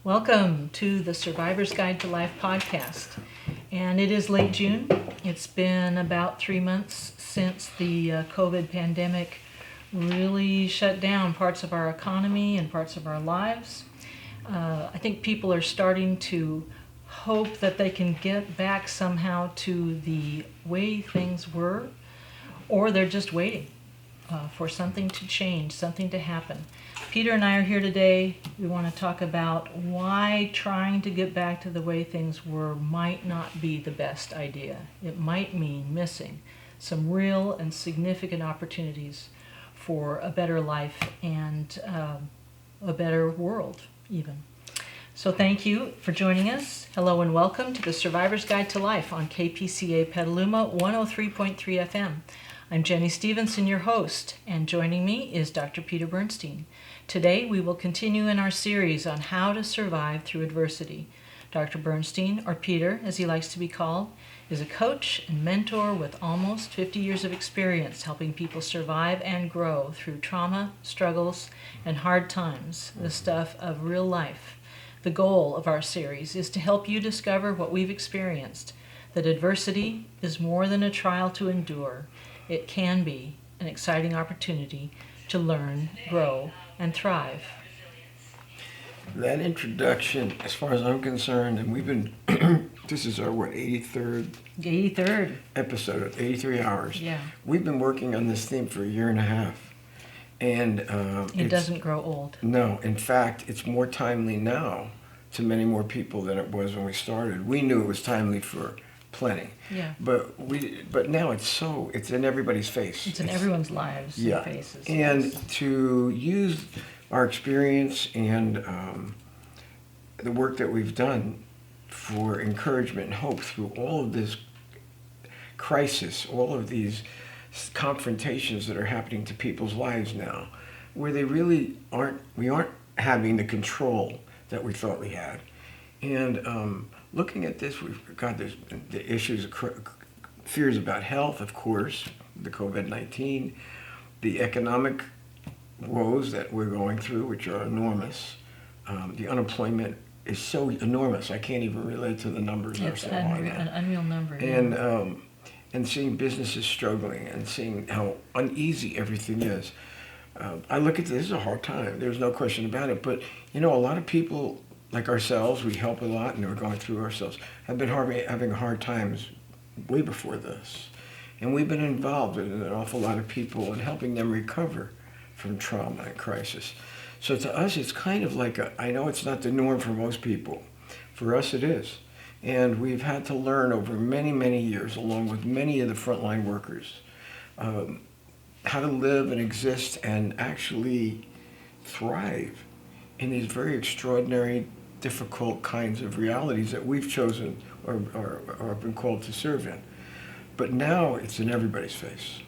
Welcome to the Survivor's Guide to Life podcast. And it is late June. It's been about 3 months since the COVID pandemic really shut down parts of our economy and parts of our lives. I think people are starting to hope that they can get back somehow to the way things were, or they're just waiting for something to change, something to happen. Peter and I are here today. We want to talk about why trying to get back to the way things were might not be the best idea. It might mean missing some real and significant opportunities for a better life and a better world even. So thank you for joining us. Hello and welcome to the Survivor's Guide to Life on KPCA Petaluma 103.3 FM. I'm Jenny Stevenson, your host, and joining me is Dr. Peter Bernstein. Today we will continue in our series on how to survive through adversity. Dr. Bernstein, or Peter as he likes to be called, is a coach and mentor with almost 50 years of experience helping people survive and grow through trauma, struggles, and hard times, the stuff of real life. The goal of our series is to help you discover what we've experienced, that adversity is more than a trial to endure. It can be an exciting opportunity to learn, grow, and thrive. That introduction, as far as I'm concerned, and we've been, this is our, 83rd episode of 83 hours. Yeah. We've been working on this theme for a year and a half. And it doesn't grow old. No, in fact, it's more timely now to many more people than it was when we started. We knew it was timely for plenty. Yeah. But now it's in everybody's face. It's in everyone's lives and faces. And to use our experience and the work that we've done for encouragement and hope through all of this crisis, all of these confrontations that are happening to people's lives now, where we aren't having the control that we thought we had. And looking at this, we've got the issues, fears about health, of course, the COVID-19, the economic woes that we're going through, which are enormous. The unemployment is so enormous, I can't even relate to the numbers. It's an unreal number. And seeing businesses struggling and seeing how uneasy everything is. I look at this as a hard time. There's no question about it. But, a lot of people like ourselves, we help a lot and we're going through ourselves, have been having hard times way before this. And we've been involved in an awful lot of people and helping them recover from trauma and crisis. So to us, it's kind of like I know it's not the norm for most people. For us, it is. And we've had to learn over many, many years, along with many of the frontline workers, how to live and exist and actually thrive in these very extraordinary, difficult kinds of realities that we've chosen or been called to serve in. But now it's in everybody's face.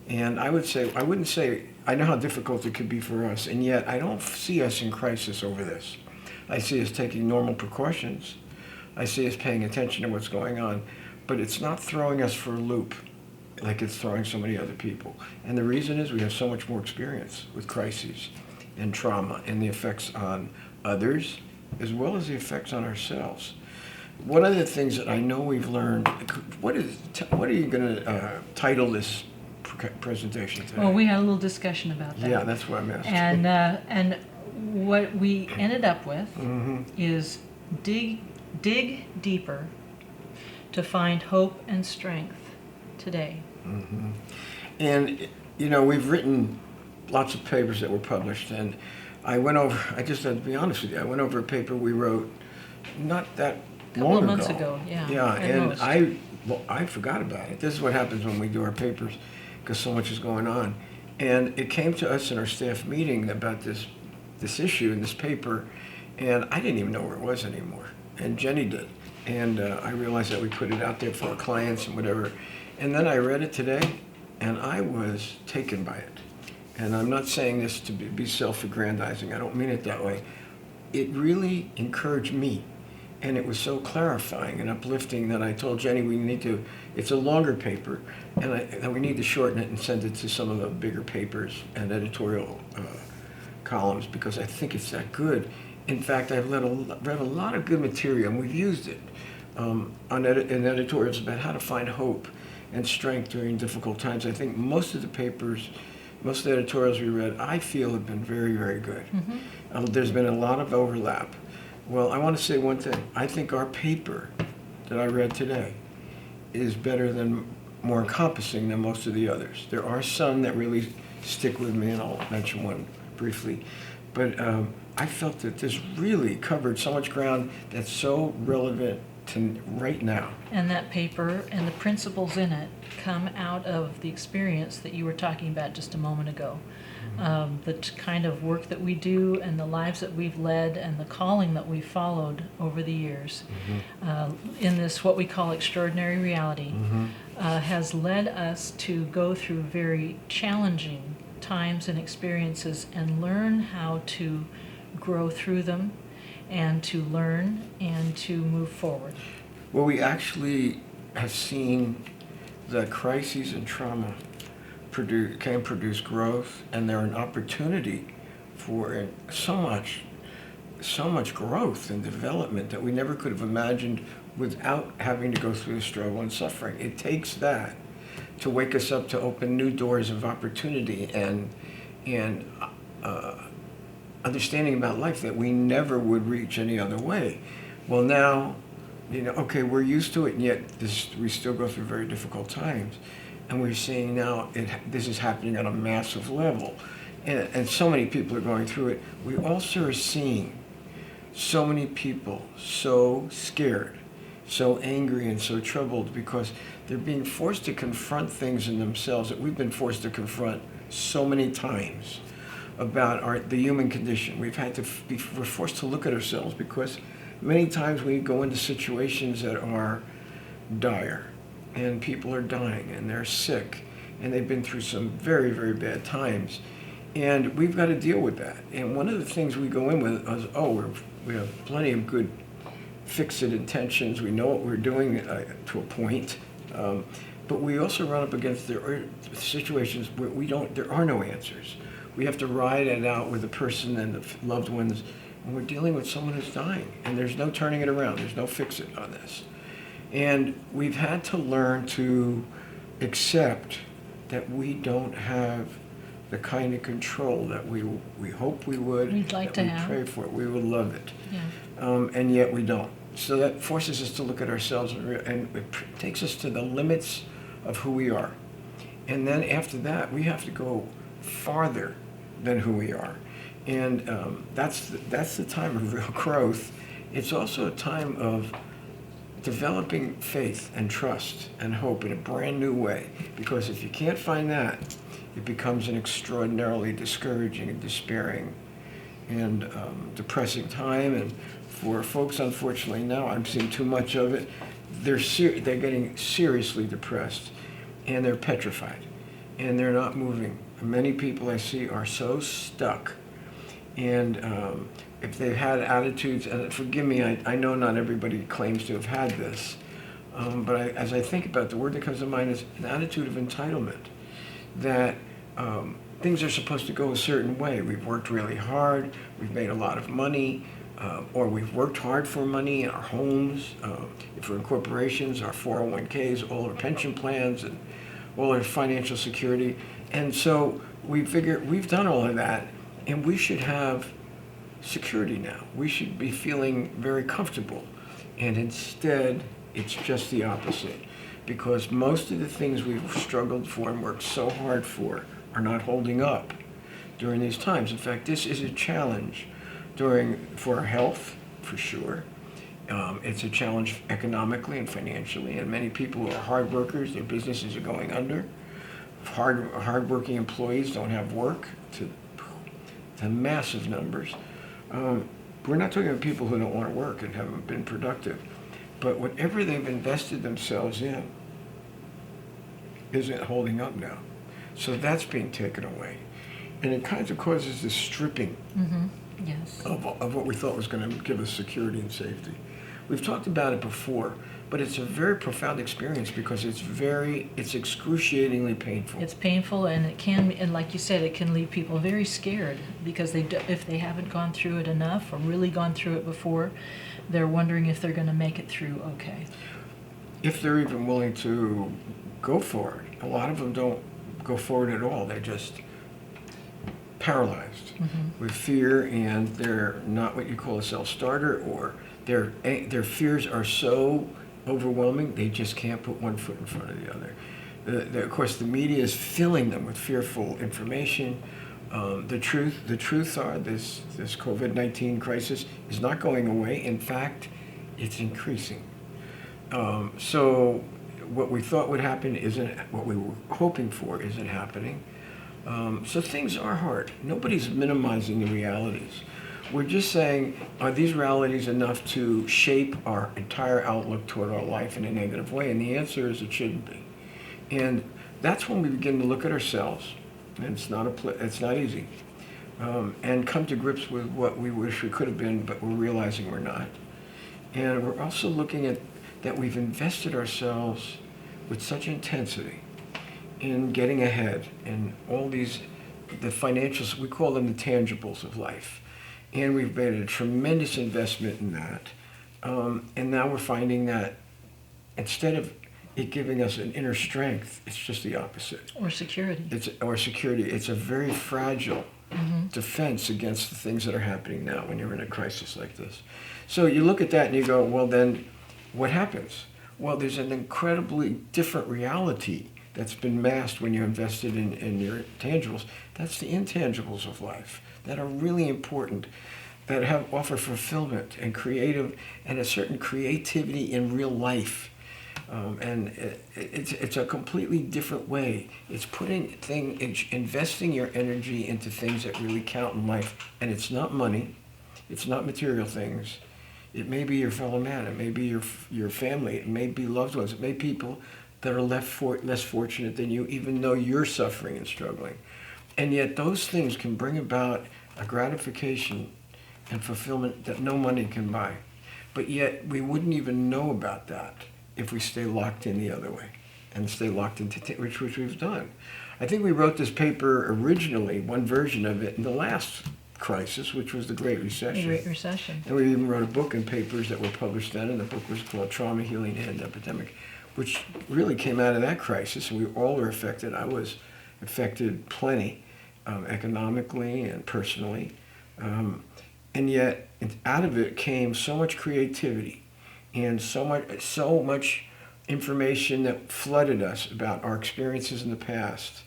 And I wouldn't say, I know how difficult it could be for us, and yet I don't see us in crisis over this. I see us taking normal precautions. I see us paying attention to what's going on, but it's not throwing us for a loop like it's throwing so many other people. And the reason is we have so much more experience with crises and trauma and the effects on others as well as the effects on ourselves. One of the things that I know we've learned, what are you going to title this presentation today? Well, we had a little discussion about that. Yeah, that's what I'm asking. And what we ended up with is dig deeper to find hope and strength today. Mm-hmm. And, we've written lots of papers that were published, and I just had to be honest with you, I went over a paper we wrote not that long ago. A couple of months ago, yeah. Yeah, and I forgot about it. This is what happens when we do our papers, because so much is going on. And it came to us in our staff meeting about this issue in this paper, and I didn't even know where it was anymore. And Jenny did. And I realized that we put it out there for our clients and whatever. And then I read it today, and I was taken by it. And I'm not saying this to be self-aggrandizing. I don't mean it that way. It really encouraged me. And it was so clarifying and uplifting that I told Jenny it's a longer paper, and that we need to shorten it and send it to some of the bigger papers and editorial columns, because I think it's that good. In fact, I've read a lot of good material, and we've used it in editorials about how to find hope and strength during difficult times. I think most of the papers, most of the editorials we read, I feel have been very, very good. There's been a lot of overlap. Well, I want to say one thing. I think our paper that I read today is better than, more encompassing than most of the others. There are some that really stick with me, and I'll mention one briefly. But I felt that this really covered so much ground that's so relevant to right now. And that paper and the principles in it come out of the experience that you were talking about just a moment ago. The kind of work that we do and the lives that we've led and the calling that we've followed over the years in this what we call extraordinary reality has led us to go through very challenging times and experiences and learn how to grow through them and to learn and to move forward. Well, we actually have seen that crises and trauma can produce growth, and they're an opportunity for so much growth and development that we never could have imagined without having to go through the struggle and suffering. It takes that to wake us up to open new doors of opportunity and understanding about life that we never would reach any other way. Well, now, okay, we're used to it, and yet we still go through very difficult times. And we're seeing now this is happening on a massive level. And so many people are going through it. We also are seeing so many people so scared, so angry, and so troubled because they're being forced to confront things in themselves that we've been forced to confront so many times about the human condition. We're forced to look at ourselves because many times we go into situations that are dire, and people are dying, and they're sick, and they've been through some very, very bad times, and we've got to deal with that. And one of the things we go in with is, we have plenty of good fix-it intentions. We know what we're doing to a point, but we also run up against situations where there are no answers. We have to ride it out with the person and the loved ones, and we're dealing with someone who's dying, and there's no turning it around. There's no fix-it on this. And we've had to learn to accept that we don't have the kind of control that we hope we would, We'd like to have. Pray for it. We would love it. Yeah. And yet we don't. So that forces us to look at ourselves, and it takes us to the limits of who we are. And then after that, we have to go farther than who we are. And that's the time of real growth. It's also a time of developing faith and trust and hope in a brand new way. Because if you can't find that, it becomes an extraordinarily discouraging and despairing and depressing time. And for folks, unfortunately, now I'm seeing too much of it. They're getting seriously depressed, and they're petrified, and they're not moving. Many people I see are so stuck, and if they've had attitudes, and forgive me, I know not everybody claims to have had this, but as I think about it, the word that comes to mind is an attitude of entitlement, that things are supposed to go a certain way. We've worked really hard, we've made a lot of money, or we've worked hard for money in our homes, if we're in corporations, our 401ks, all our pension plans, and all our financial security. And so we figure we've done all of that, and we should have security now. We should be feeling very comfortable. And instead, it's just the opposite. Because most of the things we've struggled for and worked so hard for are not holding up during these times. In fact, this is a challenge for our health, for sure. It's a challenge economically and financially, and many people who are hard workers, their businesses are going under. Hard-working employees don't have work to massive numbers. We're not talking about people who don't want to work and haven't been productive, but whatever they've invested themselves in isn't holding up now. So that's being taken away. And it kind of causes this stripping Yes. of what we thought was going to give us security and safety. We've talked about it before, but it's a very profound experience because it's excruciatingly painful. It's painful, and it can, and like you said, it can leave people very scared because if they haven't gone through it enough or really gone through it before, they're wondering if they're going to make it through okay. If they're even willing to go forward. A lot of them don't go forward at all. They're just paralyzed with fear, and they're not what you call a self-starter, or their fears are so overwhelming they just can't put one foot in front of the other. Of course, the media is filling them with fearful information. The truth are this COVID-19 crisis is not going away. In fact, it's increasing. So what we thought would happen isn't, what we were hoping for isn't happening. So things are hard. Nobody's minimizing the realities. We're just saying, are these realities enough to shape our entire outlook toward our life in a negative way? And the answer is it shouldn't be. And that's when we begin to look at ourselves, and it's not easy, and come to grips with what we wish we could have been, but we're realizing we're not. And we're also looking at that we've invested ourselves with such intensity in getting ahead and all these, the financials, we call them the tangibles of life. And we've made a tremendous investment in that. And now we're finding that instead of it giving us an inner strength, it's just the opposite. Or security. It's a very fragile defense against the things that are happening now when you're in a crisis like this. So you look at that and you go, well, then what happens? Well, there's an incredibly different reality that's been masked when you're invested in your tangibles. That's the intangibles of life that are really important, that offer fulfillment and creative and a certain creativity in real life. And it's a completely different way. It's investing your energy into things that really count in life. And it's not money. It's not material things. It may be your fellow man. It may be your family. It may be loved ones. It may be people that are less fortunate than you, even though you're suffering and struggling. And yet those things can bring about a gratification and fulfillment that no money can buy. But yet we wouldn't even know about that if we stay locked in the other way and stay locked into which we've done. I think we wrote this paper originally, one version of it, in the last crisis, which was the Great Recession. The Great Recession. And we even wrote a book and papers that were published then, and the book was called Trauma, Healing, and Epidemic, which really came out of that crisis, and we all were affected. I was affected plenty, economically and personally. And yet, out of it came so much creativity and so much information that flooded us about our experiences in the past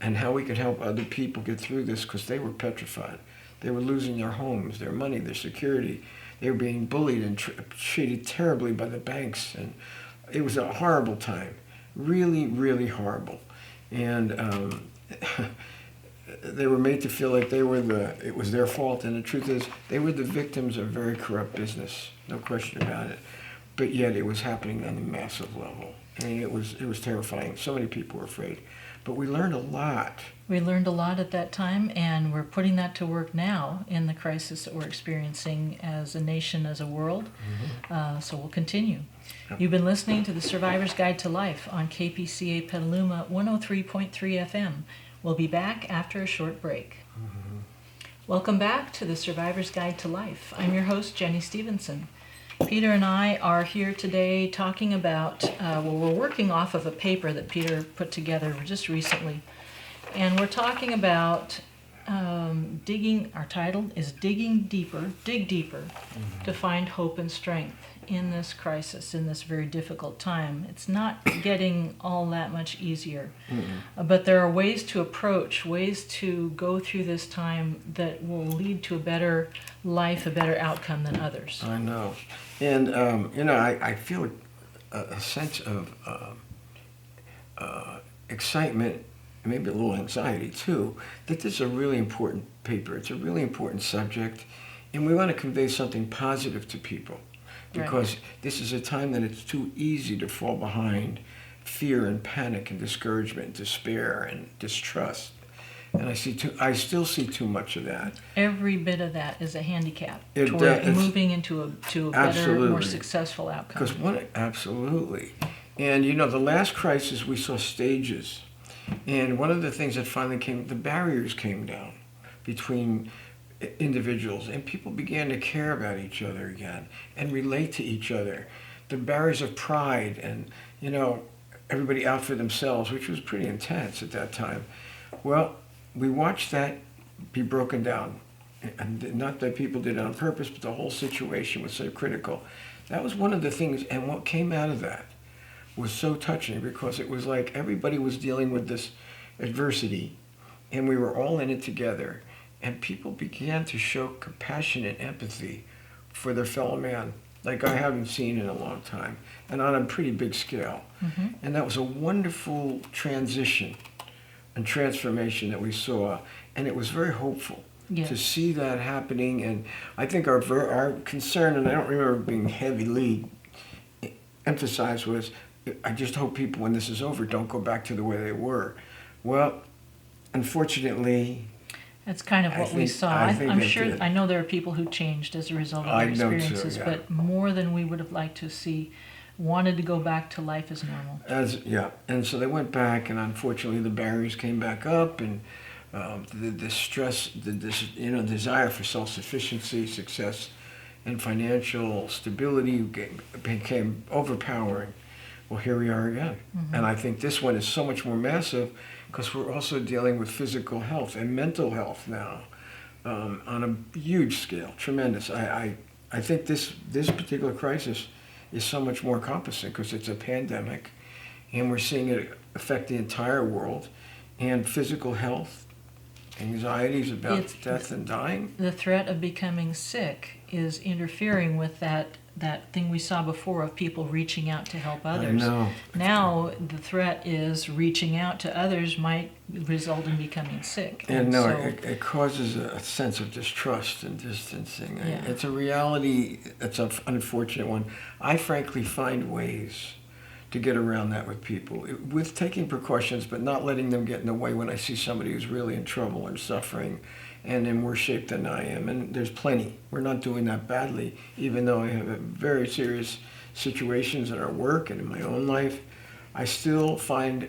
and how we could help other people get through this, because they were petrified. They were losing their homes, their money, their security. They were being bullied and treated terribly by the banks. And it was a horrible time, really, really horrible. And they were made to feel like it was their fault. And the truth is, they were the victims of very corrupt business, no question about it. But yet it was happening on a massive level. I mean, it was terrifying. So many people were afraid. But we learned a lot. We learned a lot at that time, and we're putting that to work now in the crisis that we're experiencing as a nation, as a world. So we'll continue. Yep. You've been listening to the Survivor's Guide to Life on KPCA Petaluma 103.3 FM. We'll be back after a short break. Welcome back to the Survivor's Guide to Life. I'm your host, Jenny Stevenson. Peter and I are here today talking about, we're working off of a paper that Peter put together just recently. And we're talking about our title is Dig Deeper, to find hope and strength in this crisis, in this very difficult time. It's not getting all that much easier, but there are ways to approach, ways to go through this time that will lead to a better life, a better outcome than others. I know. And, I feel a sense of excitement, maybe a little anxiety too, that this is a really important paper. It's a really important subject, and we want to convey something positive to people, because this is a time that it's too easy to fall behind fear and panic and discouragement and despair and distrust. And I still see too much of that. Every bit of that is a handicap It toward does. moving into a better, Absolutely. more successful outcome. Because absolutely. And the last crisis we saw stages. And one of the things that finally the barriers came down between individuals, and people began to care about each other again and relate to each other. The barriers of pride and, everybody out for themselves, which was pretty intense at that time. Well, we watched that be broken down. And not that people did it on purpose, but the whole situation was so critical. That was one of the things, and what came out of that was so touching, because it was like everybody was dealing with this adversity, and we were all in it together, and people began to show compassion and empathy for their fellow man like I haven't seen in a long time, and on a pretty big scale. Mm-hmm. And that was a wonderful transition and transformation that we saw, and it was very hopeful. Yes. To see that happening. And I think our concern, and I don't remember being heavily emphasized, was I just hope people, when this is over, don't go back to the way they were. Well, unfortunately, that's kind of what we saw. I'm sure. did. I know there are people who changed as a result of their experiences, yeah. but more than we would have liked to see, wanted to go back to life as normal. And so they went back, and unfortunately, the barriers came back up, and the stress, desire for self-sufficiency, success, and financial stability became overpowering. Well, here we are again. Mm-hmm. And I think this one is so much more massive because we're also dealing with physical health and mental health now on a huge scale, tremendous. I think this particular crisis is so much more encompassing because it's a pandemic, and we're seeing it affect the entire world, and physical health, anxieties about death and dying. The threat of becoming sick is interfering with that thing we saw before of people reaching out to help others. I know. Now the threat is reaching out to others might result in becoming sick. And it causes a sense of distrust and distancing. Yeah. It's a reality. It's an unfortunate one. I frankly find ways to get around that with people, with taking precautions, but not letting them get in the way when I see somebody who's really in trouble and suffering and in worse shape than I am. And there's plenty. We're not doing that badly, even though I have very serious situations in our work and in my own life. I still find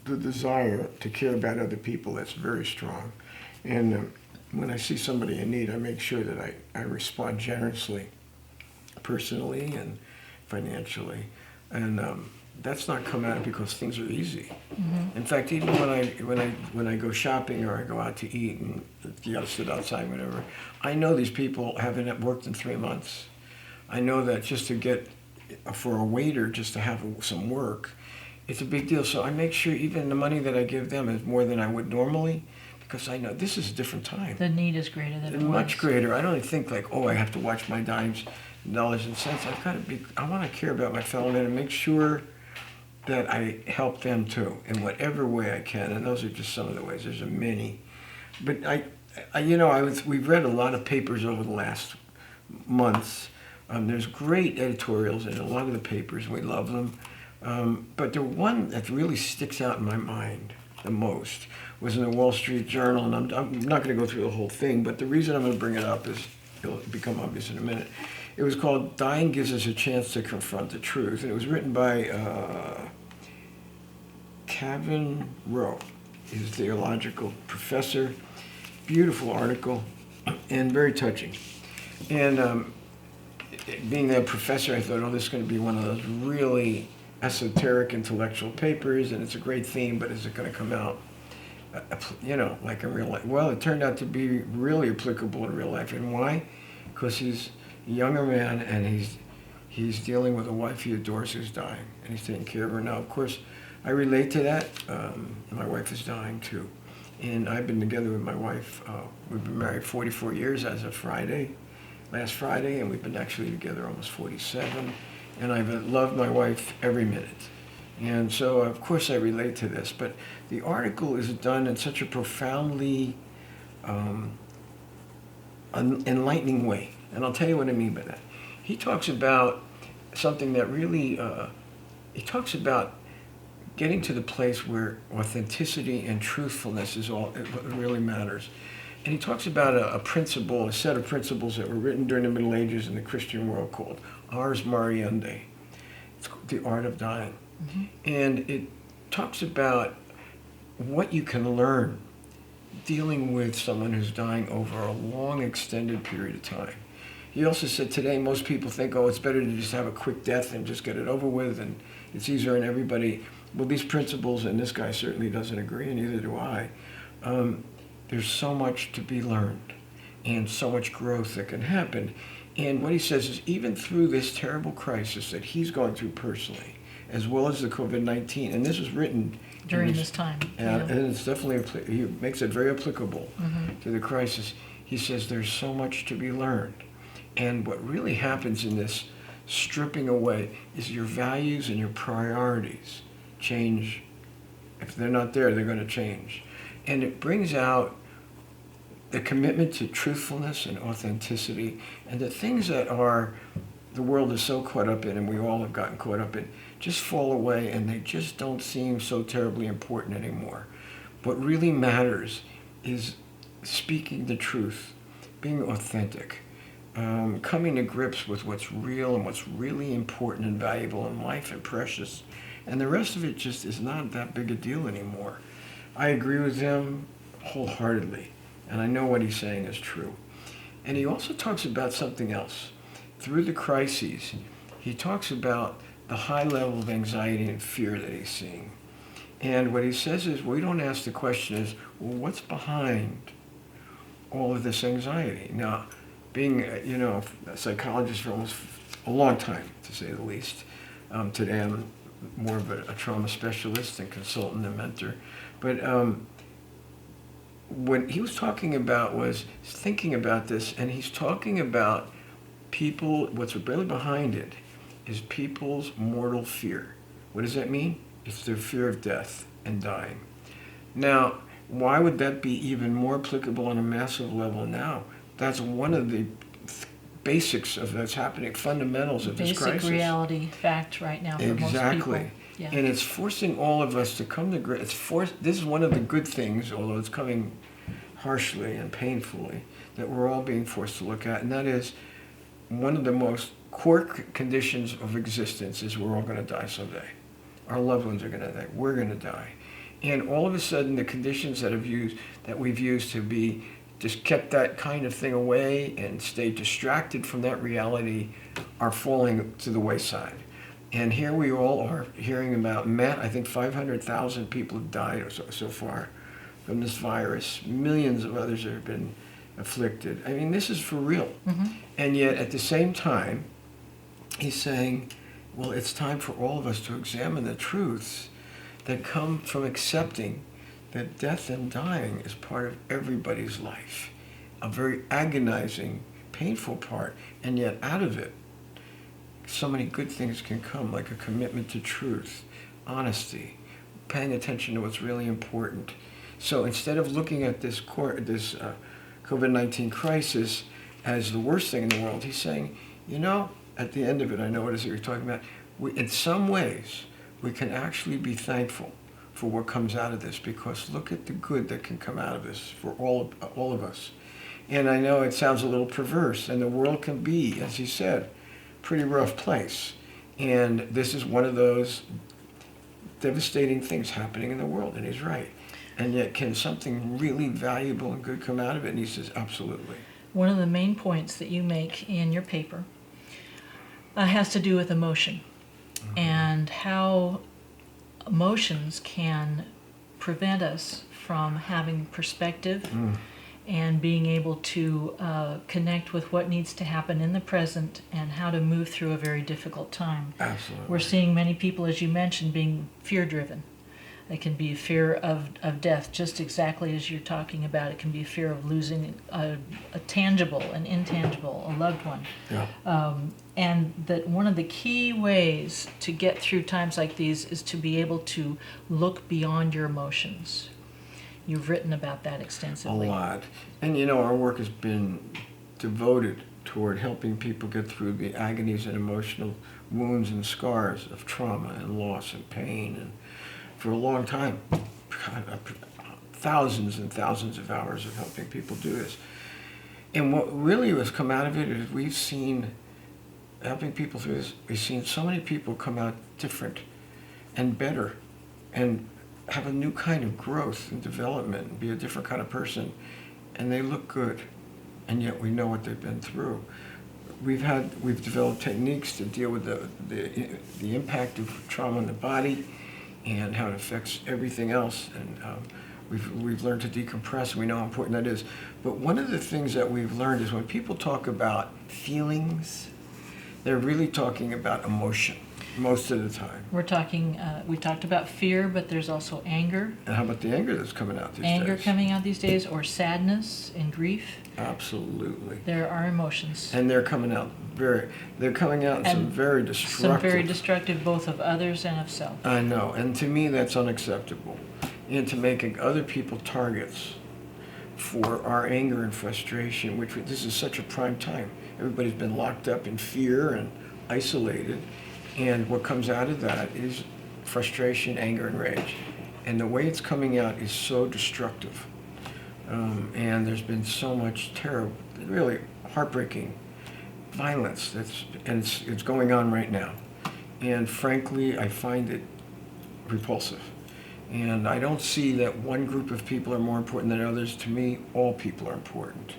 the desire to care about other people that's very strong. And when I see somebody in need, I make sure that I respond generously, personally and financially. And that's not come out because things are easy. Mm-hmm. In fact, even when I go shopping or I go out to eat and you got to sit outside, whatever, I know these people haven't worked in 3 months. I know that just to get for a waiter just to have some work, it's a big deal. So I make sure even the money that I give them is more than I would normally, because I know this is a different time. The need is greater than it was. Much greater. I don't think like, I have to watch my dimes, dollars and cents. I want to care about my fellow man and make sure that I help them too in whatever way I can. And those are just some of the ways. There's a many. But we've read a lot of papers over the last months. There's great editorials in a lot of the papers. We love them. But the one that really sticks out in my mind the most was in the Wall Street Journal. And I'm not going to go through the whole thing, but the reason I'm going to bring it up is it'll become obvious in a minute. It was called "Dying Gives Us a Chance to Confront the Truth," and it was written by Kevin Rowe. He's a theological professor. Beautiful article and very touching. And being a professor, I thought, this is going to be one of those really esoteric intellectual papers, and it's a great theme, but is it going to come out, like in real life? Well, it turned out to be really applicable in real life. And why? Because he's a younger man, and he's dealing with a wife he adores who's dying, and he's taking care of her. Now, of course, I relate to that. My wife is dying too, and I've been together with my wife. We've been married 44 years as of last Friday, and we've been actually together almost 47. And I've loved my wife every minute. And so, of course, I relate to this. But the article is done in such a profoundly enlightening way. And I'll tell you what I mean by that. He talks about something that really, he talks about getting to the place where authenticity and truthfulness is all it really matters. And he talks about a principle, a set of principles that were written during the Middle Ages in the Christian world called Ars Moriendi. It's called the art of dying. Mm-hmm. And it talks about what you can learn dealing with someone who's dying over a long, extended period of time. He also said today most people think, oh, it's better to just have a quick death and just get it over with, and it's easier on everybody. Well, these principles, and this guy certainly doesn't agree, and neither do I, there's so much to be learned and so much growth that can happen. And what he says is even through this terrible crisis that he's going through personally, as well as the COVID-19, and this was written During this time. and it's definitely, he makes it very applicable Mm-hmm. to the crisis. He says there's so much to be learned. And what really happens in this stripping away is your values and your priorities change. If they're not there, they're going to change. And it brings out the commitment to truthfulness and authenticity and the things that the world is so caught up in, and we all have gotten caught up in, just fall away, and they just don't seem so terribly important anymore. What really matters is speaking the truth, being authentic, coming to grips with what's real and what's really important and valuable in life and precious. And the rest of it just is not that big a deal anymore. I agree with him wholeheartedly, and I know what he's saying is true. And he also talks about something else. Through the crises, he talks about the high level of anxiety and fear that he's seeing. And what he says is, we don't ask the question is, well, what's behind all of this anxiety? Now, being, a psychologist for almost a long time, to say the least, today I'm more of a trauma specialist and consultant and mentor. But what he was talking about was thinking about this, and he's talking about people, what's really behind it is people's mortal fear. What does that mean? It's their fear of death and dying. Now, why would that be even more applicable on a massive level now? That's one of the basics of that's happening, fundamentals of this crisis. Basic reality fact right now for Exactly. most people. Yeah. And it's forcing all of us to come to grips. This is one of the good things, although it's coming harshly and painfully, that we're all being forced to look at, and that is one of the most core conditions of existence is we're all going to die someday. Our loved ones are going to die. We're going to die. And all of a sudden, the conditions that we've used to be just kept that kind of thing away and stayed distracted from that reality are falling to the wayside. And here we all are hearing about, I think 500,000 people have died so far from this virus. Millions of others have been afflicted. I mean, this is for real. Mm-hmm. And yet, at the same time, he's saying, well, it's time for all of us to examine the truths that come from accepting that death and dying is part of everybody's life. A very agonizing, painful part. And yet, out of it, so many good things can come, like a commitment to truth, honesty, paying attention to what's really important. So instead of looking at this COVID-19 crisis as the worst thing in the world, he's saying, at the end of it, I know what it is that you're talking about, in some ways, we can actually be thankful for what comes out of this, because look at the good that can come out of this for all of us. And I know it sounds a little perverse, and the world can be, as he said, pretty rough place. And this is one of those devastating things happening in the world, and he's right. And yet, can something really valuable and good come out of it? And he says, absolutely. One of the main points that you make in your paper has to do with emotion, mm-hmm. and how emotions can prevent us from having perspective and being able to connect with what needs to happen in the present and how to move through a very difficult time. Absolutely. We're seeing many people, as you mentioned, being fear-driven. It can be fear of death, just exactly as you're talking about. It can be fear of losing a tangible, an intangible, a loved one. Yeah. And that one of the key ways to get through times like these is to be able to look beyond your emotions. You've written about that extensively. A lot. And our work has been devoted toward helping people get through the agonies and emotional wounds and scars of trauma and loss and pain. for a long time. Thousands and thousands of hours of helping people do this. And what really has come out of it is we've seen, helping people through this, we've seen so many people come out different and better and have a new kind of growth and development and be a different kind of person. And they look good. And yet we know what they've been through. We've developed techniques to deal with the impact of trauma on the body and how it affects everything else. And we've learned to decompress. We know how important that is. But one of the things that we've learned is when people talk about feelings, they're really talking about emotion most of the time. We're talking, we talked about fear, but there's also anger. And how about the anger that's coming out these days? Anger coming out these days, or sadness and grief. Absolutely. There are emotions. And they're coming out in some very destructive. Some very destructive, both of others and of self. I know, and to me that's unacceptable. And to making other people targets for our anger and frustration, this is such a prime time. Everybody's been locked up in fear and isolated. And what comes out of that is frustration, anger, and rage. And the way it's coming out is so destructive. And there's been so much terrible, really heartbreaking violence it's going on right now. And frankly, I find it repulsive. And I don't see that one group of people are more important than others. To me, all people are important.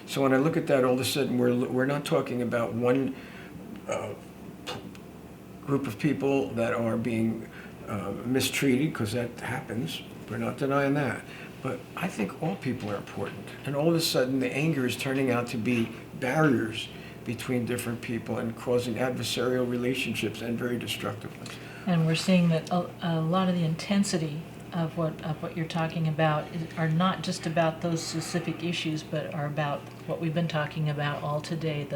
So when I look at that, all of a sudden, we're not talking about one group of people that are being mistreated, because that happens. We're not denying that. But I think all people are important. And all of a sudden, the anger is turning out to be barriers between different people and causing adversarial relationships and very destructive ones. And we're seeing that a lot of the intensity of what you're talking about are not just about those specific issues, but are about what we've been talking about all today,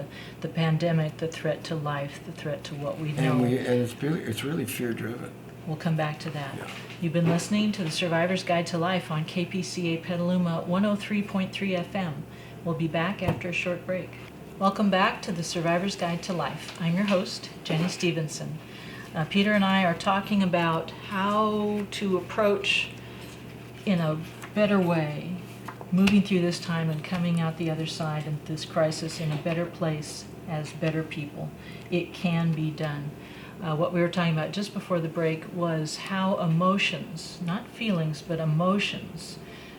the pandemic, the threat to life, the threat to what we know. And it's really fear-driven. We'll come back to that. Yeah. You've been listening to the Survivor's Guide to Life on KPCA Petaluma 103.3 FM. We'll be back after a short break. Welcome back to the Survivor's Guide to Life. I'm your host, Jenny Stevenson. Peter and I are talking about how to approach in a better way, moving through this time and coming out the other side of this crisis in a better place as better people. It can be done. What we were talking about just before the break was how emotions, not feelings, but emotions,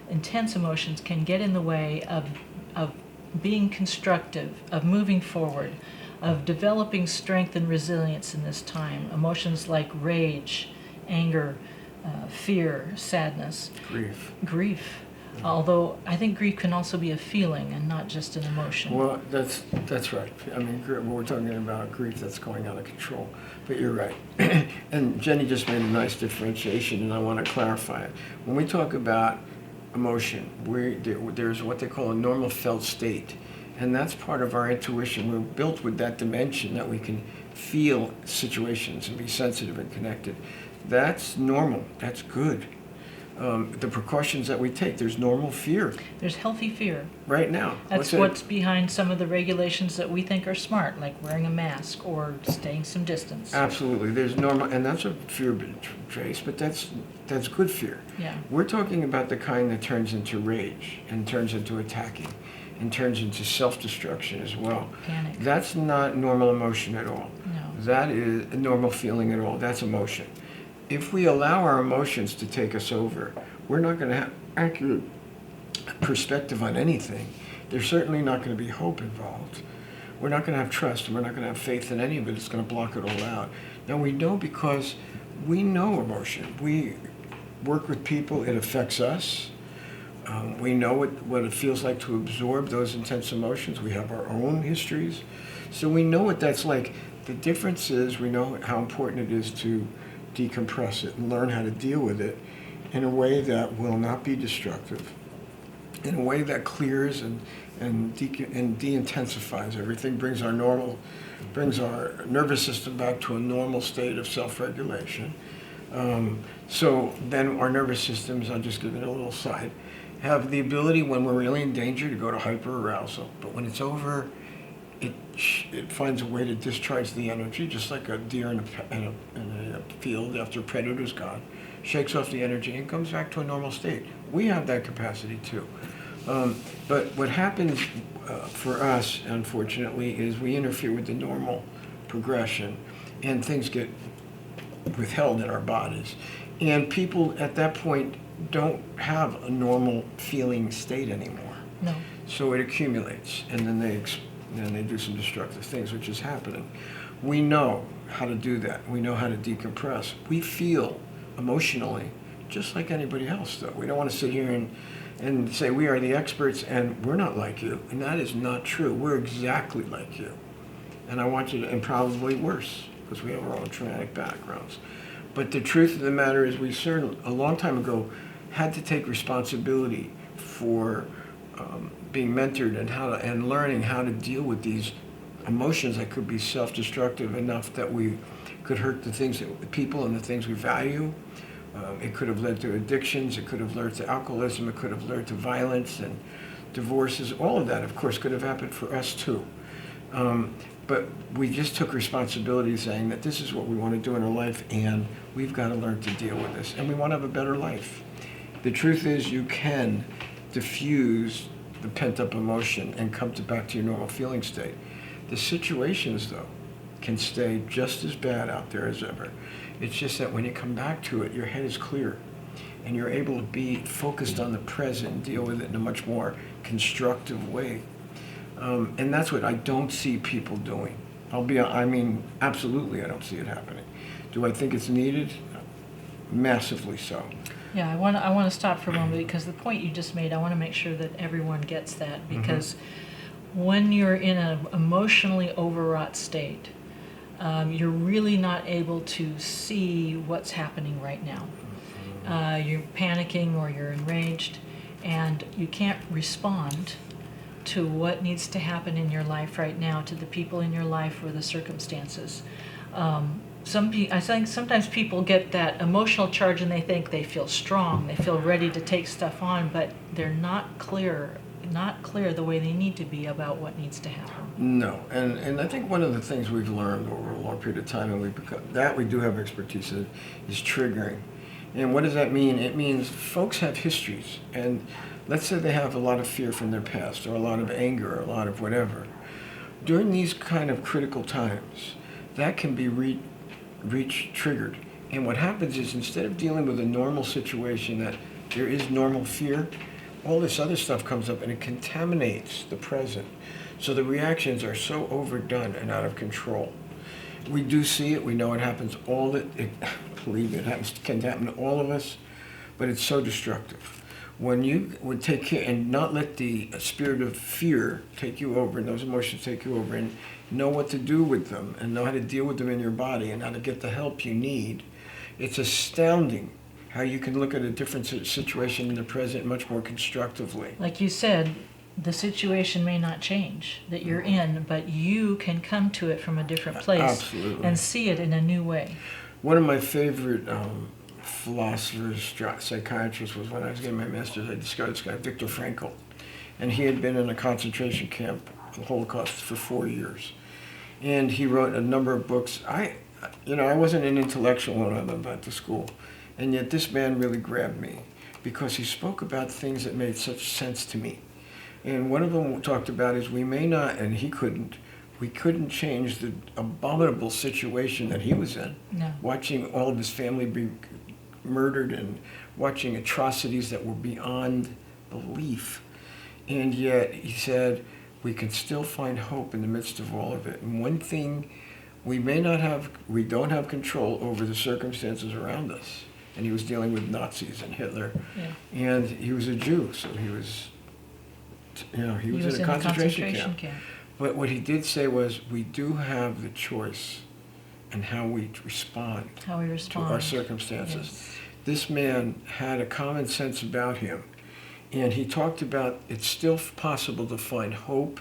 intense emotions, can get in the way of being constructive, of moving forward, of developing strength and resilience in this time. Emotions like rage, anger, fear, sadness. Grief. Although I think grief can also be a feeling and not just an emotion. Well, that's right. I mean, we're talking about grief that's going out of control. But you're right. And Jenny just made a nice differentiation, and I want to clarify it. When we talk about emotion, there's what they call a normal felt state. And that's part of our intuition. We're built with that dimension that we can feel situations and be sensitive and connected. That's normal. That's good. The precautions that we take, there's normal fear. There's healthy fear. Right now. That's what's behind some of the regulations that we think are smart, like wearing a mask or staying some distance. Absolutely. There's normal, and that's a fear trace, but that's good fear. Yeah. We're talking about the kind that turns into rage and turns into attacking and turns into self-destruction as well. Panic. That's not normal emotion at all. No. That is a normal feeling at all. That's emotion. If we allow our emotions to take us over, we're not going to have accurate perspective on anything. There's certainly not going to be hope involved. We're not going to have trust, and we're not going to have faith in any of it. It's going to block it all out. Now, we know because we know emotion. We work with people. It affects us. We know what it feels like to absorb those intense emotions. We have our own histories. So we know what that's like. The difference is we know how important it is to decompress it and learn how to deal with it in a way that will not be destructive, in a way that clears and de-intensifies everything, brings our nervous system back to a normal state of self-regulation. So then our nervous systems, I'll just give it a little side, have the ability when we're really in danger to go to hyperarousal. But when it's over, it finds a way to discharge the energy, just like a deer in a field after a predator's gone. shakes off the energy, and comes back to a normal state. We have that capacity too. But what happens for us, unfortunately, is we interfere with the normal progression, and things get withheld in our bodies. And people at that point don't have a normal feeling state anymore. No. So it accumulates, and then they do some destructive things, which is happening. We know how to do that. We know how to decompress. We feel emotionally just like anybody else, though. We don't want to sit here and say we are the experts and we're not like you. And that is not true. We're exactly like you. And I want you to, and probably worse, because we have our own traumatic backgrounds. But the truth of the matter is we certainly, a long time ago, had to take responsibility for being mentored and learning how to deal with these emotions that could be self-destructive enough that we could hurt the people and the things we value. It could have led to addictions. It could have led to alcoholism. It could have led to violence and divorces. All of that, of course, could have happened for us too. But we just took responsibility saying that this is what we want to do in our life, and we've got to learn to deal with this, and we want to have a better life. The truth is you can diffuse the pent-up emotion and come back to your normal feeling state. The situations, though, can stay just as bad out there as ever. It's just that when you come back to it, your head is clear, and you're able to be focused on the present and deal with it in a much more constructive way. And that's what I don't see people doing. Absolutely I don't see it happening. Do I think it's needed? Massively so. Yeah, I want to stop for a moment, because the point you just made, I want to make sure that everyone gets that, because when you're in an emotionally overwrought state, you're really not able to see what's happening right now. You're panicking or you're enraged, and you can't respond to what needs to happen in your life right now, to the people in your life or the circumstances. I think sometimes people get that emotional charge and they think they feel strong, they feel ready to take stuff on, but they're not clear the way they need to be about what needs to happen. No, and I think one of the things we've learned over a long period of time, and we do have expertise in, is triggering. And what does that mean? It means folks have histories, and let's say they have a lot of fear from their past, or a lot of anger, or a lot of whatever. During these kind of critical times, that can be triggered. And what happens is, instead of dealing with a normal situation that there is normal fear, all this other stuff comes up and it contaminates the present. So the reactions are so overdone and out of control. We do see it. We know it happens believe it can happen to all of us, but it's so destructive. When you would take care and not let the spirit of fear take you over, and those emotions take you over, and know what to do with them, and know how to deal with them in your body, and how to get the help you need, it's astounding how you can look at a different situation in the present much more constructively. Like you said, the situation may not change that you're in, but you can come to it from a different place. Absolutely. And see it in a new way. One of my favorite philosophers, psychiatrists, was when I was getting my master's, I discovered this guy, Viktor Frankl. And he had been in a concentration camp, the Holocaust, for 4 years. And he wrote a number of books. I wasn't an intellectual when I went back to school. And yet this man really grabbed me, because he spoke about things that made such sense to me. And one of them talked about is we couldn't change the abominable situation that he was in. No. Watching all of his family be murdered and watching atrocities that were beyond belief. And yet, he said, we can still find hope in the midst of all of it. And one thing, we don't have control over the circumstances around us. And he was dealing with Nazis and Hitler. Yeah. And he was a Jew, so he was in a concentration camp. But what he did say was, we do have the choice in how we respond to our circumstances. Yes. This man had a common sense about him. And he talked about it's still possible to find hope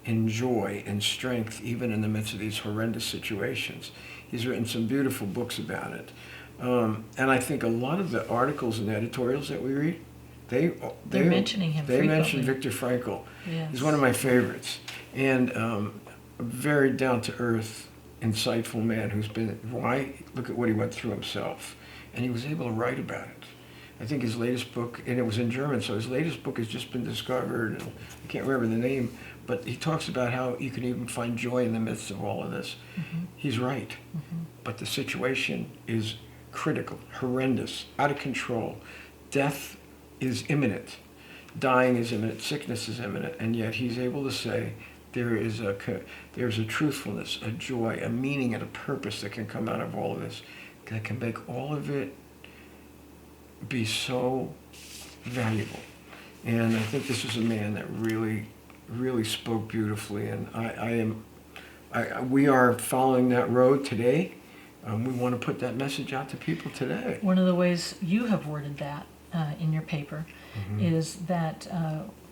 and joy and strength even in the midst of these horrendous situations. He's written some beautiful books about it. And I think a lot of the articles and editorials that we read, they're mentioning him frequently. They mention Viktor Frankl. Yes. He's one of my favorites. And a very down-to-earth, insightful man who's look at what he went through himself. and he was able to write about it. I think his latest book, and it was in German, so his latest book has just been discovered, and I can't remember the name, but he talks about how you can even find joy in the midst of all of this. He's right, but the situation is critical, horrendous, out of control. Death is imminent. Dying is imminent. Sickness is imminent. And yet he's able to say there's a truthfulness, a joy, a meaning, and a purpose that can come out of all of this that can make all of it be so valuable. And I think this was a man that really, really spoke beautifully. And we are following that road today. We want to put that message out to people today. One of the ways you have worded that in your paper is that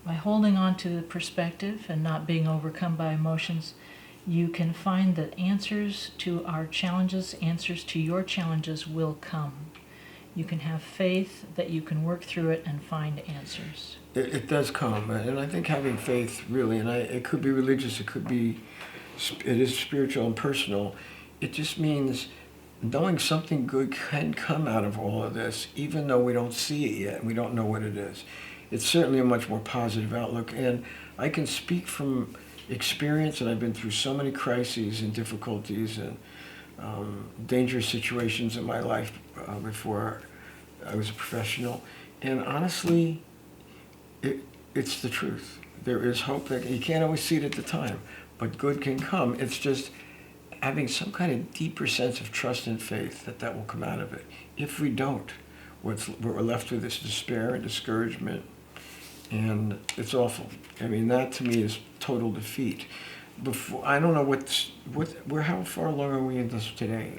by holding on to the perspective and not being overcome by emotions, you can find that answers to our challenges, answers to your challenges will come. You can have faith that you can work through it and find answers. It does come, and I think having faith really, and it could be religious, it is spiritual and personal. It just means knowing something good can come out of all of this, even though we don't see it yet and we don't know what it is. It's certainly a much more positive outlook, and I can speak from experience, and I've been through so many crises and difficulties and dangerous situations in my life before I was a professional. And honestly, it's the truth. There is hope. That you can't always see it at the time, but good can come. It's just having some kind of deeper sense of trust and faith that will come out of it. If we don't, what we're left with is despair and discouragement, and it's awful. I mean, that to me is total defeat. I don't know how far along are we in this today?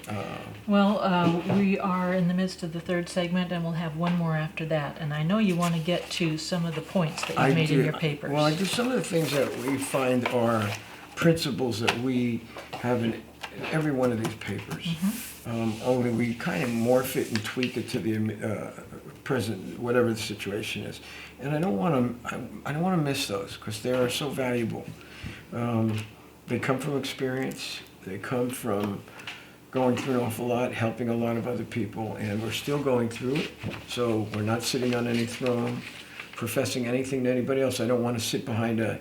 We are in the midst of the third segment, and we'll have one more after that. And I know you want to get to some of the points that you've made in your papers. Well, I do. Some of the things that we find are principles that we have in every one of these papers. Only we kind of morph it and tweak it to the present, whatever the situation is. And I don't want to miss those because they are so valuable. They come from experience. They come from going through an awful lot, helping a lot of other people, and we're still going through it. So we're not sitting on any throne, professing anything to anybody else. I don't want to sit behind a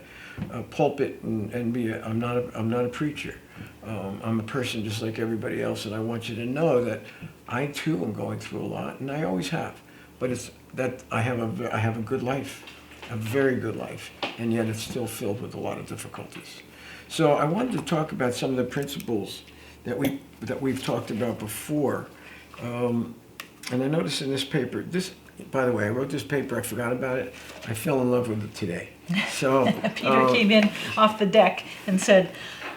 pulpit and be. I'm not a preacher. I'm a person just like everybody else, and I want you to know that I too am going through a lot, and I always have. But it's that I have a good life, a very good life, and yet it's still filled with a lot of difficulties. So I wanted to talk about some of the principles that we've talked about before. And I noticed in this paper, by the way, I wrote this paper, I forgot about it. I fell in love with it today. So Peter came in off the deck and said,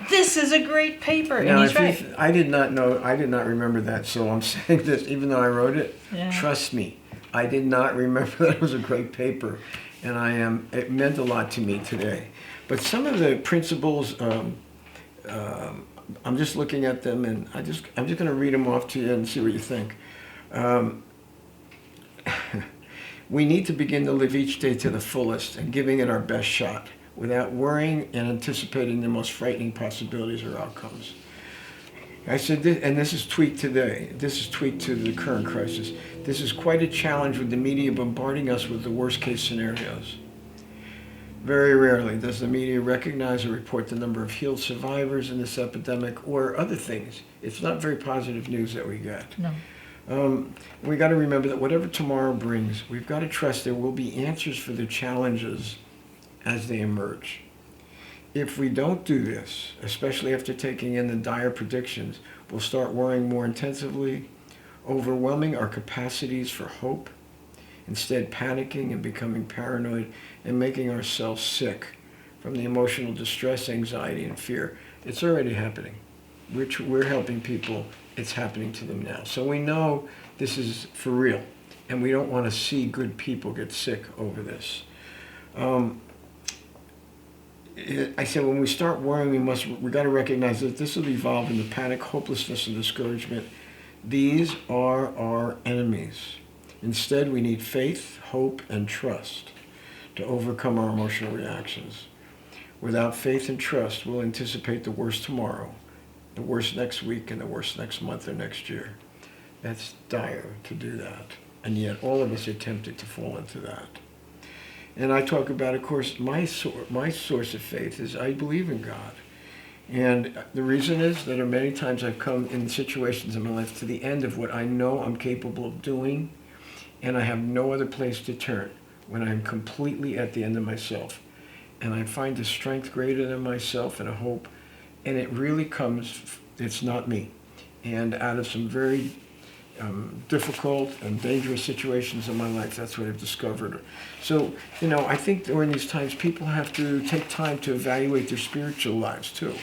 "This is a great paper," and he's right. I did not remember that, so I'm saying this, even though I wrote it, trust me, I did not remember that it was a great paper, and it meant a lot to me today. But some of the principles, I'm just looking at them, and I'm just going to read them off to you and see what you think. We need to begin to live each day to the fullest and giving it our best shot without worrying and anticipating the most frightening possibilities or outcomes. I said this, and this is tweaked today. This is tweaked to the current crisis. This is quite a challenge with the media bombarding us with the worst case scenarios. Very rarely does the media recognize or report the number of healed survivors in this epidemic or other things. It's not very positive news that we get. No. We got to remember that whatever tomorrow brings, we've got to trust there will be answers for the challenges as they emerge. If we don't do this, especially after taking in the dire predictions, we'll start worrying more intensively, overwhelming our capacities for hope, instead panicking and becoming paranoid and making ourselves sick from the emotional distress, anxiety, and fear. It's already happening. We're helping people. It's happening to them now. So we know this is for real, and we don't want to see good people get sick over this. I said when we start worrying, we got to recognize that this will evolve into panic, hopelessness, and discouragement. These are our enemies. Instead, we need faith, hope, and trust to overcome our emotional reactions. Without faith and trust, we'll anticipate the worst tomorrow, the worst next week, and the worst next month or next year. That's dire to do that. And yet all of us are tempted to fall into that. And I talk about, of course, my source of faith is I believe in God. And the reason is that many times I've come in situations in my life to the end of what I know I'm capable of doing, and I have no other place to turn when I'm completely at the end of myself. And I find a strength greater than myself and a hope, and it really comes, it's not me. And out of some very difficult and dangerous situations in my life, that's what I've discovered. So, I think during these times, people have to take time to evaluate their spiritual lives too.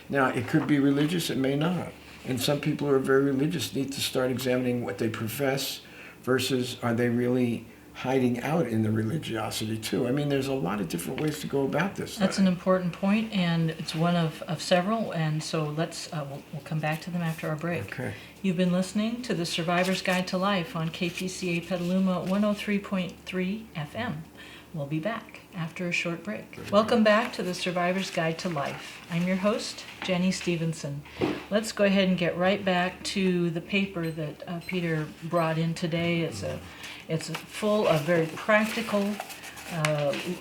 Now, it could be religious, it may not. And some people who are very religious need to start examining what they profess versus are they really hiding out in the religiosity too. I mean, there's a lot of different ways to go about this. That's an important point, and it's one of several, and so let's we'll come back to them after our break. Okay. You've been listening to The Survivor's Guide to Life on KPCA Petaluma 103.3 FM. We'll be back after a short break. Welcome back to The Survivor's Guide to Life. I'm your host, Jenny Stevenson. Let's go ahead and get right back to the paper that Peter brought in today. It's full of very practical,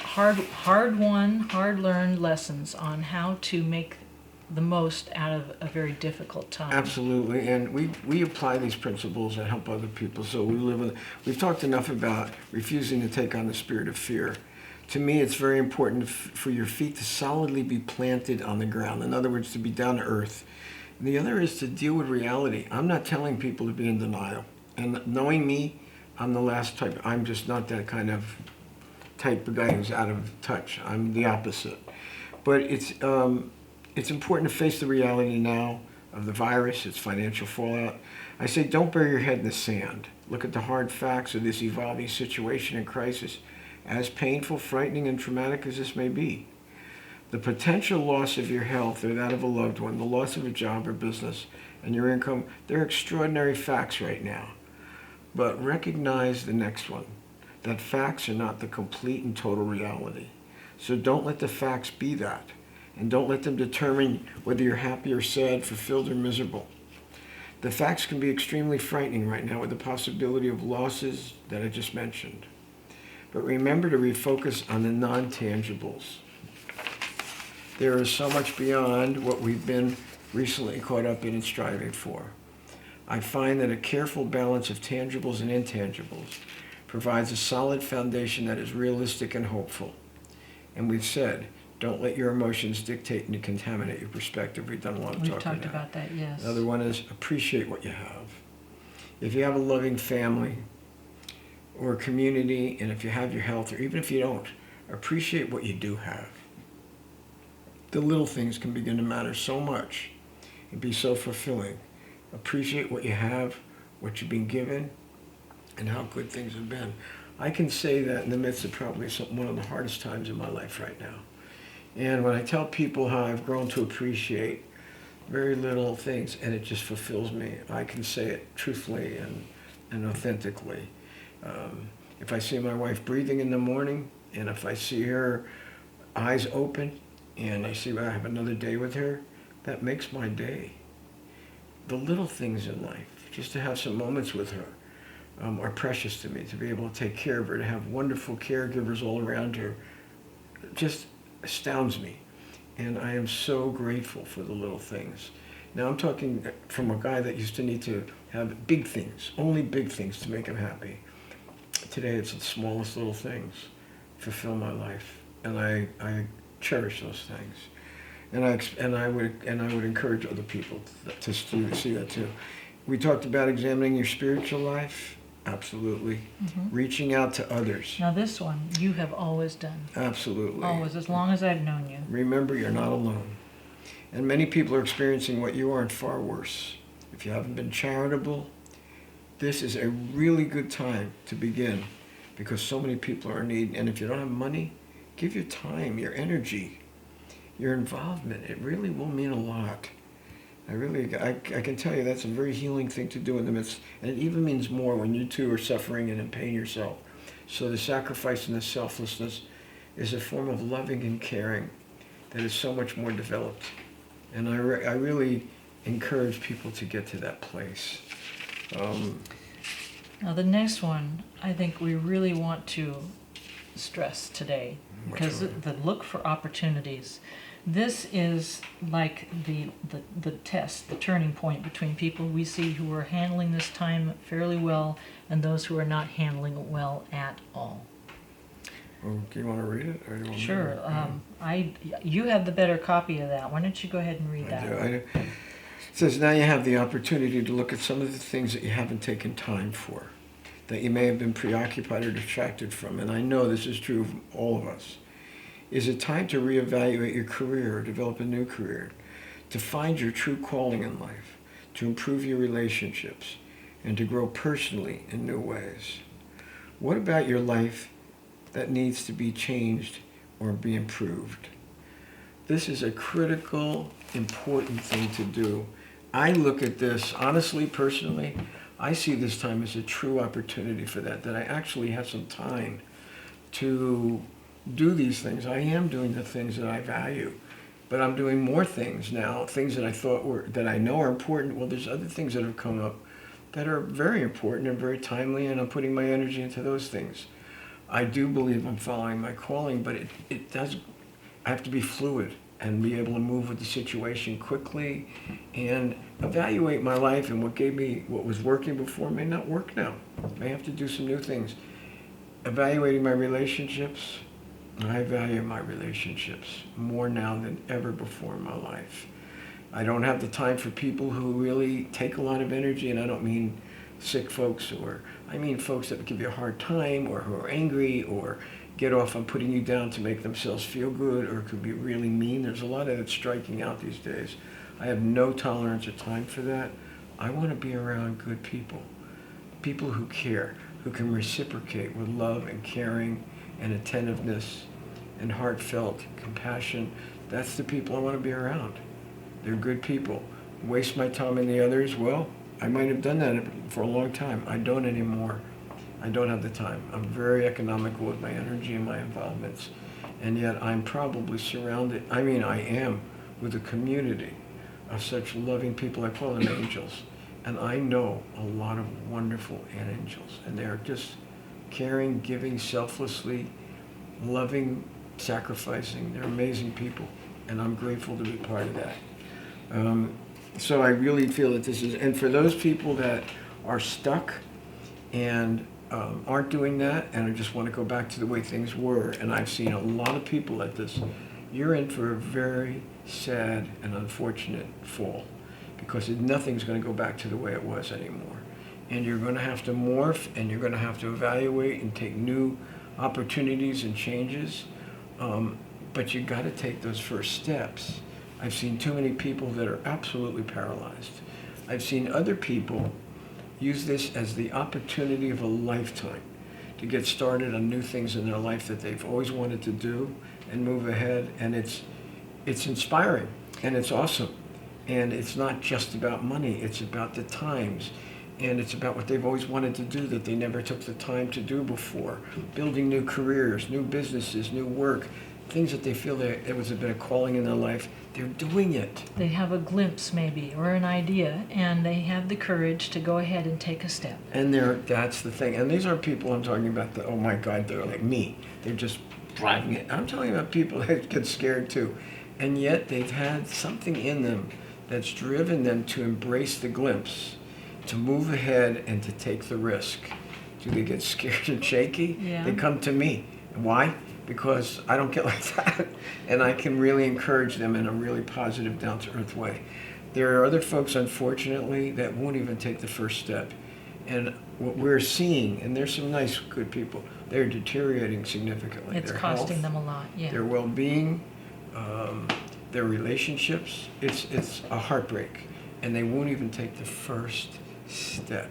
hard-learned lessons on how to make the most out of a very difficult time. Absolutely, and we apply these principles and help other people. So we've talked enough about refusing to take on the spirit of fear. To me, it's very important for your feet to solidly be planted on the ground. In other words, to be down to earth. And the other is to deal with reality. I'm not telling people to be in denial. And knowing me, I'm the last type. I'm just not that kind of type of guy who's out of touch. I'm the opposite. But it's important to face the reality now of the virus, its financial fallout. I say don't bury your head in the sand. Look at the hard facts of this evolving situation and crisis, as painful, frightening, and traumatic as this may be. The potential loss of your health or that of a loved one, the loss of a job or business, and your income, they're extraordinary facts right now. But recognize the next one, that facts are not the complete and total reality. So don't let the facts be that. And don't let them determine whether you're happy or sad, fulfilled or miserable. The facts can be extremely frightening right now with the possibility of losses that I just mentioned. But remember to refocus on the non-tangibles. There is so much beyond what we've been recently caught up in and striving for. I find that a careful balance of tangibles and intangibles provides a solid foundation that is realistic and hopeful. And we've said, don't let your emotions dictate and contaminate your perspective. We've done a lot of talking We've talked about that, yes. Another one is appreciate what you have. If you have a loving family or a community, and if you have your health, or even if you don't, appreciate what you do have. The little things can begin to matter so much and be so fulfilling. Appreciate what you have, what you've been given, and how good things have been. I can say that in the midst of probably one of the hardest times in my life right now. And when I tell people how I've grown to appreciate very little things, and it just fulfills me, I can say it truthfully and authentically. If I see my wife breathing in the morning, and if I see her eyes open, and I see I have another day with her, that makes my day. The little things in life, just to have some moments with her, are precious to me. To be able to take care of her, to have wonderful caregivers all around her, just astounds me. And I am so grateful for the little things. Now I'm talking from a guy that used to need to have big things, only big things to make him happy. Today it's the smallest little things fulfill my life, and I cherish those things. And I would encourage other people to see that too. We talked about examining your spiritual life. Absolutely. Mm-hmm. Reaching out to others. Now this one you have always done. Absolutely. Always, as long as I've known you. Remember, you're not alone. And many people are experiencing what you are and far worse. If you haven't been charitable, this is a really good time to begin, because so many people are in need. And if you don't have money, give your time, your energy, your involvement. It really will mean a lot. I can tell you that's a very healing thing to do in the midst, and it even means more when you too are suffering and in pain yourself. So the sacrifice and the selflessness is a form of loving and caring that is so much more developed. And I really encourage people to get to that place. Now, the next one, I think we really want to stress today, because the look for opportunities. This is like the test, the turning point between people we see who are handling this time fairly well and those who are not handling it well at all. Well, do you want to read it? Or do you want me to? Sure. You have the better copy of that. Why don't you go ahead and read that? I do. It says, now you have the opportunity to look at some of the things that you haven't taken time for, that you may have been preoccupied or distracted from. And I know this is true of all of us. Is it time to reevaluate your career or develop a new career, to find your true calling in life, to improve your relationships, and to grow personally in new ways? What about your life that needs to be changed or be improved? This is a critical, important thing to do. I look at this, honestly, personally, I see this time as a true opportunity for that I actually have some time to do these things. I am doing the things that I value, but I'm doing more things now, things that I thought that I know are important. Well, there's other things that have come up that are very important and very timely, and I'm putting my energy into those things. I do believe I'm following my calling, but it does, I have to be fluid and be able to move with the situation quickly and evaluate my life, and what was working before may not work now. May have to do some new things. Evaluating my relationships, I value my relationships more now than ever before in my life. I don't have the time for people who really take a lot of energy, and I don't mean sick folks, or I mean folks that give you a hard time, or who are angry, or get off on putting you down to make themselves feel good, or could be really mean. There's a lot of it striking out these days. I have no tolerance or time for that. I want to be around good people, people who care, who can reciprocate with love and caring and attentiveness and heartfelt compassion. That's the people I want to be around. They're good people. Waste my time in the others? Well, I might have done that for a long time. I don't anymore. I don't have the time. I'm very economical with my energy and my involvements. And yet I'm probably surrounded, I am, with a community of such loving people. I call them angels. And I know a lot of wonderful angels. And they're just caring, giving, selflessly, loving, sacrificing. They're amazing people. And I'm grateful to be part of that. So I really feel that this is, and for those people that are stuck and aren't doing that and just want to go back to the way things were, and I've seen a lot of people at this, you're in for a very sad and unfortunate fall, because nothing's going to go back to the way it was anymore. And you're going to have to morph, and you're going to have to evaluate and take new opportunities and changes, but you got to take those first steps. I've seen too many people that are absolutely paralyzed. I've seen other people use this as the opportunity of a lifetime to get started on new things in their life that they've always wanted to do and move ahead. And it's inspiring, and it's awesome. And it's not just about money, it's about the times. And it's about what they've always wanted to do that they never took the time to do before. Building new careers, new businesses, new work, things that they feel there was a bit of calling in their life. They're doing it. They have a glimpse maybe, or an idea, and they have the courage to go ahead and take a step. And that's the thing. And these aren't people I'm talking about that, oh my God, they're like me. They're just driving it. I'm talking about people that get scared too. And yet they've had something in them that's driven them to embrace the glimpse, to move ahead and to take the risk. Do they get scared and shaky? Yeah. They come to me. Why? Because I don't get like that, and I can really encourage them in a really positive, down-to-earth way. There are other folks, unfortunately, that won't even take the first step. And what we're seeing, and there's some nice, good people, they're deteriorating significantly. It's their costing health, them a lot, yeah. their well-being, their relationships. It's a heartbreak, and they won't even take the first step.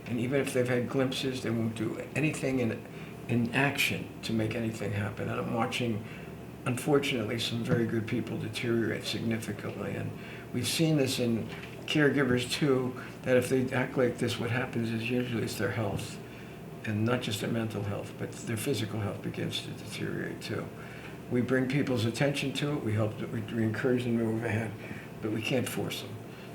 And even if they've had glimpses, they won't do anything in action to make anything happen. And I'm watching, unfortunately, some very good people deteriorate significantly. And we've seen this in caregivers too, that if they act like this, what happens is usually it's their health, and not just their mental health, but their physical health begins to deteriorate too. We bring people's attention to it, we encourage them to move ahead, but we can't force them.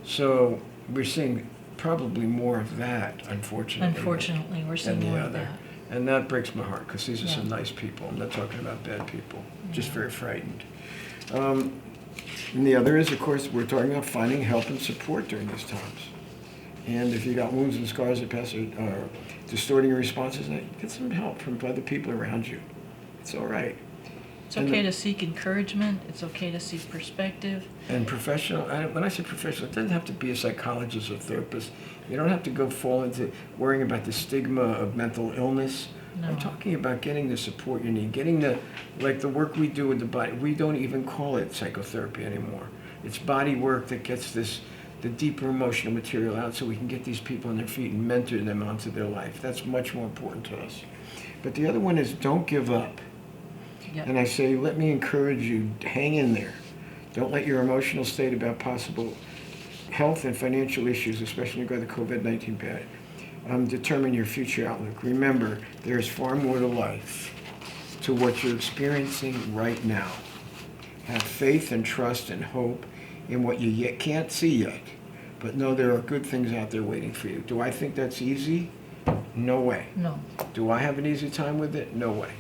So we're seeing probably more of that, unfortunately. Unfortunately, we're seeing than the more of other. that. And that breaks my heart, because these are some Yeah. nice people. I'm not talking about bad people. Just Yeah. very frightened. And the other is, of course, we're talking about finding help and support during these times. And if you got wounds and scars that are distorting your responses, get some help from other people around you. It's all right. It's okay to seek encouragement. It's okay to seek perspective. And professional, when I say professional, it doesn't have to be a psychologist or therapist. You don't have to go fall into worrying about the stigma of mental illness. No. I'm talking about getting the support you need, like the work we do with the body. We don't even call it psychotherapy anymore. It's body work that gets the deeper emotional material out, so we can get these people on their feet and mentor them onto their life. That's much more important to us. But the other one is, don't give up. Yep. And I say, let me encourage you, hang in there. Don't let your emotional state about possible health and financial issues, especially regarding the COVID-19 determine your future outlook. Remember, there is far more to life, to what you're experiencing right now. Have faith and trust and hope in what you yet can't see yet, but know there are good things out there waiting for you. Do I think that's easy? No way. No. Do I have an easy time with it? No way.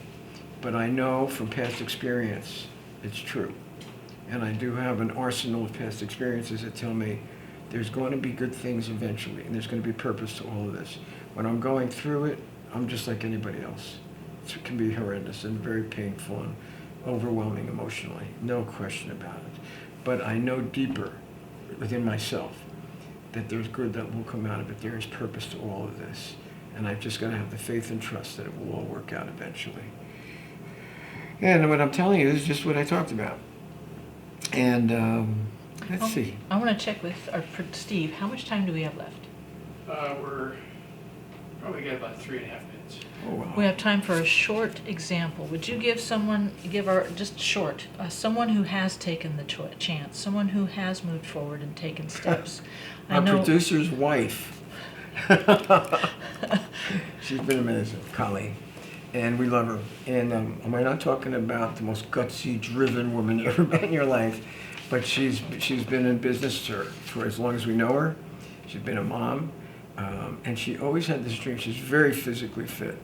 But I know from past experience it's true. And I do have an arsenal of past experiences that tell me there's going to be good things eventually, and there's going to be purpose to all of this. When I'm going through it, I'm just like anybody else. It can be horrendous and very painful and overwhelming emotionally, no question about it. But I know deeper within myself that there's good that will come out of it. There is purpose to all of this. And I've just got to have the faith and trust that it will all work out eventually. And what I'm telling you is just what I talked about. And let's see. I want to check with Steve. How much time do we have left? We're probably got about 3.5 minutes. Oh, wow. We have time for a short example. Would you give someone someone who has taken the chance, someone who has moved forward and taken steps? Our producer's wife. She's been amazing, Colleen. And we love her. And we're not talking about the most gutsy, driven woman you ever met in your life, but she's been in business for as long as we know her. She's been a mom, and she always had this dream. She's very physically fit,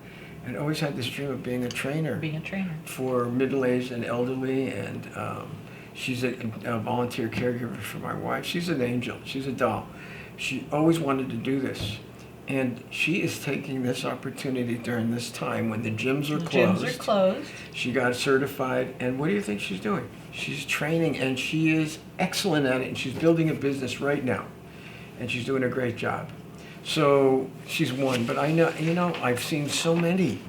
and always had this dream of being a trainer. Being a trainer. For middle-aged and elderly, and she's a volunteer caregiver for my wife. She's an angel. She's a doll. She always wanted to do this. And she is taking this opportunity during this time when the gyms are closed. Gyms are closed. She got certified, and what do you think she's doing? She's training, and she is excellent at it, and she's building a business right now, and she's doing a great job. So she's one, but I know, I've seen so many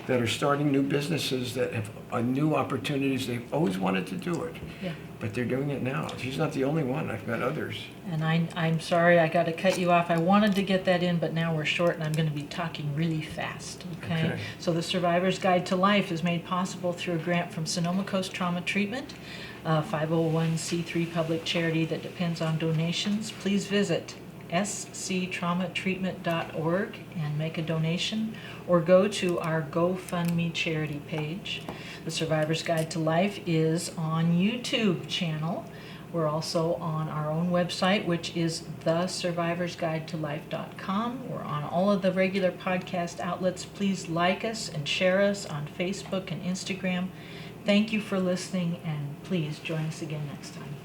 that are starting new businesses that have new opportunities. They've always wanted to do it. Yeah. But they're doing it now. She's not the only one. I've met others. And I'm sorry, I got to cut you off. I wanted to get that in, but now we're short, and I'm going to be talking really fast. Okay? So the Survivor's Guide to Life is made possible through a grant from Sonoma Coast Trauma Treatment, a 501c3 public charity that depends on donations. Please visit sctraumatreatment.org and make a donation, or go to our GoFundMe charity page. The Survivor's Guide to Life is on YouTube channel. We're also on our own website, which is thesurvivorsguidetolife.com. We're on all of the regular podcast outlets. Please like us and share us on Facebook and Instagram. Thank you for listening, and please join us again next time.